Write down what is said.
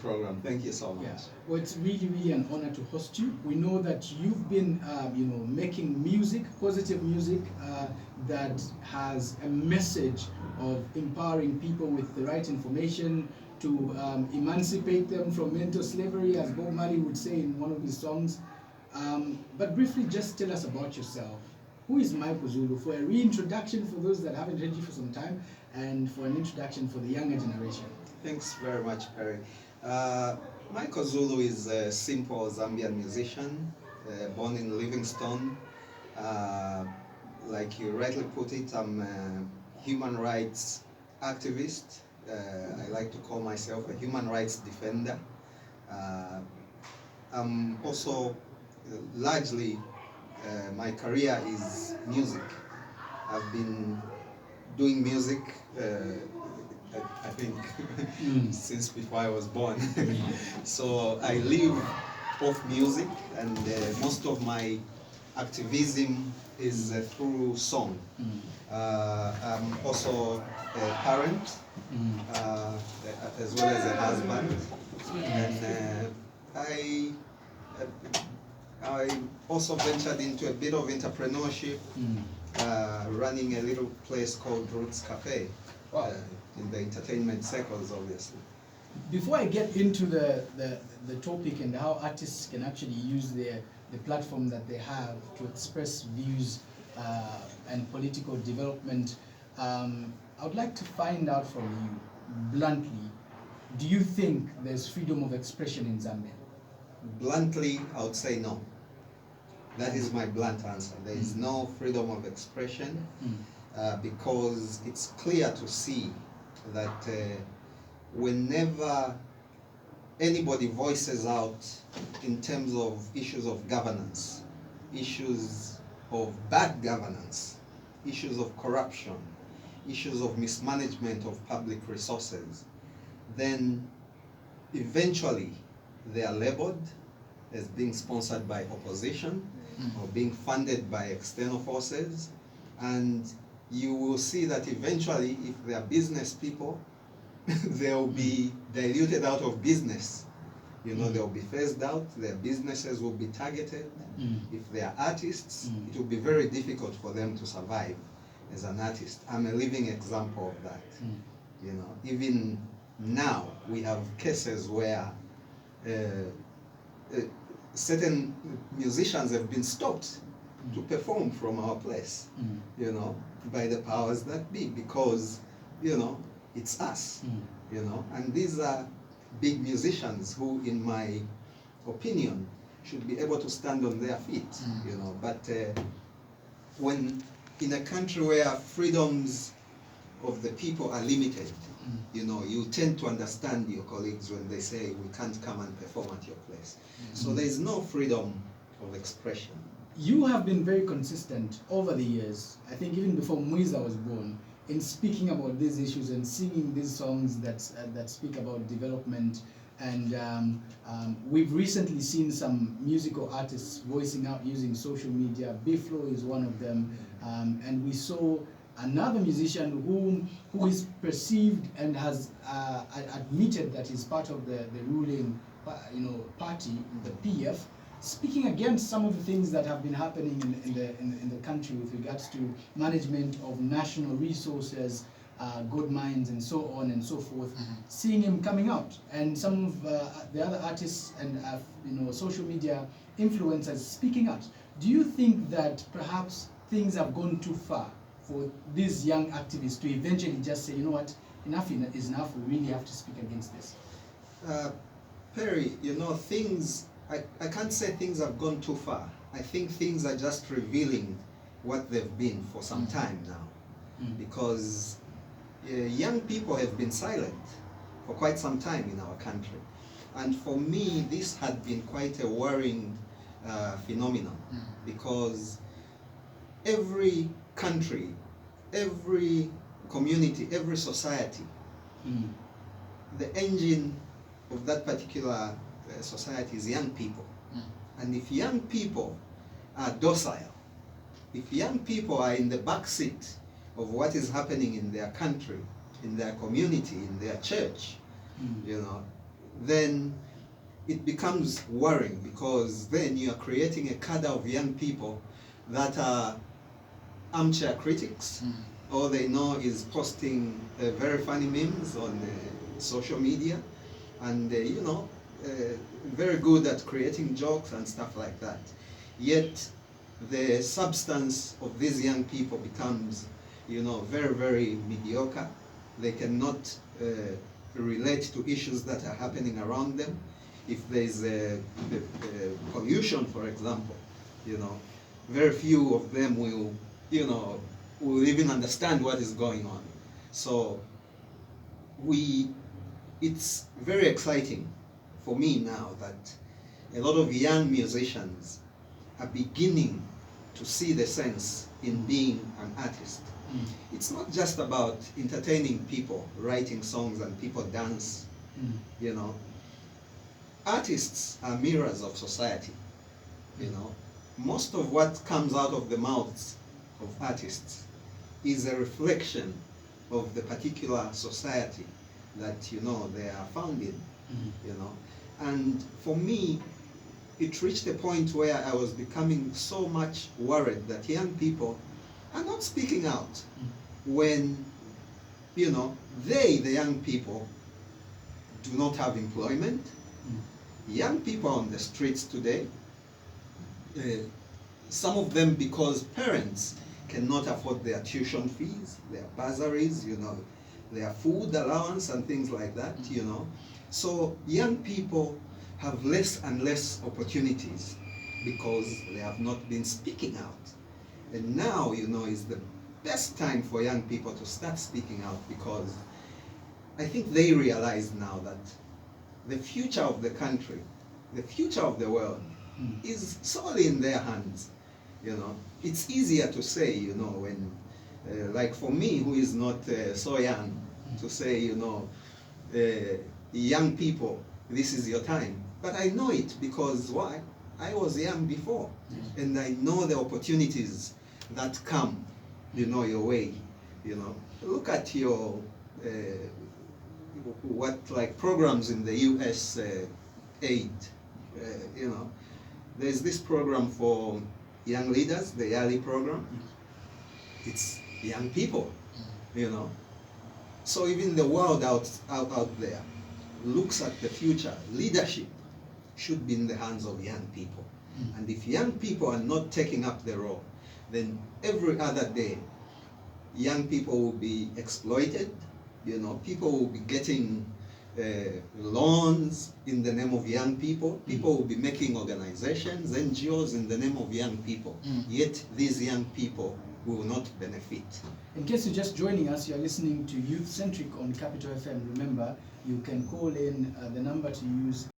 program. Thank you so much. Yeah. Well, it's really, really an honor to host you. We know that you've been, making music, positive music, that has a message of empowering people with the right information to emancipate them from mental slavery, as Bob Marley would say in one of his songs. But briefly, just tell us about yourself. Who is Maiko Zulu? For a reintroduction for those that haven't heard you for some time, and for an introduction for the younger generation. Thanks very much, Perry. Maiko Zulu is a simple Zambian musician, born in Livingstone. Uh, like you rightly put it, I'm a human rights activist. I like to call myself a human rights defender. Uh, I'm also largely, my career is music. I've been doing music, I think, since before I was born. So I live off music, and most of my activism is through song. I'm also a parent, as well as a husband, and I also ventured into a bit of entrepreneurship, running a little place called Roots Cafe. Wow. In the entertainment circles, obviously. Before I get into the topic and how artists can actually use the platform that they have to express views and political development, I would like to find out from you, bluntly, do you think there's freedom of expression in Zambia? Bluntly, I would say no. That is my blunt answer. There is no freedom of expression, because it's clear to see that whenever anybody voices out in terms of issues of governance, issues of bad governance, issues of corruption, issues of mismanagement of public resources, then eventually they are labeled as being sponsored by opposition or being funded by external forces, and you will see that eventually, if they are business people, they'll be diluted out of business. You know, they'll be phased out, their businesses will be targeted. If they are artists, it will be very difficult for them to survive as an artist. I'm a living example of that. You know, even now, we have cases where certain musicians have been stopped to perform from our place, you know, by the powers that be, because, you know, it's us, you know, and these are big musicians who, in my opinion, should be able to stand on their feet, you know, but when in a country where freedoms of the people are limited, you know, you tend to understand your colleagues when they say we can't come and perform at your place. So there is no freedom of expression. You have been very consistent over the years, I think even before Muiza was born, in speaking about these issues and singing these songs that speak about development. And we've recently seen some musical artists voicing out using social media. Biflo is one of them. And we saw another musician who is perceived and has admitted that he's part of the ruling party, the PF, speaking against some of the things that have been happening in the country with regards to management of national resources, gold mines, and so on and so forth. Seeing him coming out, and some of the other artists and social media influencers speaking out. Do you think that perhaps things have gone too far for these young activists to eventually just say, you know what, enough is enough, we really have to speak against this? Perry, you know, I can't say things have gone too far. I think things are just revealing what they've been for some time now. Because young people have been silent for quite some time in our country. And for me, this had been quite a worrying phenomenon, because every country, every community, every society, the engine of that particular society is young people. And if young people are docile, if young people are in the back seat of what is happening in their country, in their community, in their church, you know, then it becomes worrying, because then you are creating a cadre of young people that are armchair critics. All they know is posting very funny memes on social media, and very good at creating jokes and stuff like that. Yet the substance of these young people becomes, very, very mediocre. They cannot relate to issues that are happening around them. If there's pollution, for example, very few of them will even understand what is going on. So it's very exciting for me now that a lot of young musicians are beginning to see the sense in being an artist. It's not just about entertaining people, writing songs and people dance. Artists are mirrors of society. Most of what comes out of the mouths of artists is a reflection of the particular society that they are found in. And for me, it reached a point where I was becoming so much worried that young people are not speaking out when the young people do not have employment. Young people on the streets today, some of them because parents cannot afford their tuition fees, their bursaries, their food allowance and things like that, So young people have less and less opportunities because they have not been speaking out. And now, is the best time for young people to start speaking out, because I think they realize now that the future of the country, the future of the world is solely in their hands. It's easier to say, when, like for me, who is not so young, to say, young people, this is your time. But I know it because why? I was young before, and I know the opportunities that come, your way. Look at your programs in the U.S. Aid. There's this program for young leaders, the YALI program. It's young people, So even the world out there looks at the future. Leadership should be in the hands of young people. And if young people are not taking up the role, then every other day, young people will be exploited. People will be getting loans in the name of young people. People will be making organizations, NGOs in the name of young people. Yet these young people will not benefit. In case you're just joining us, you're listening to Youth Centric on Capital FM. Remember, you can call in the number to use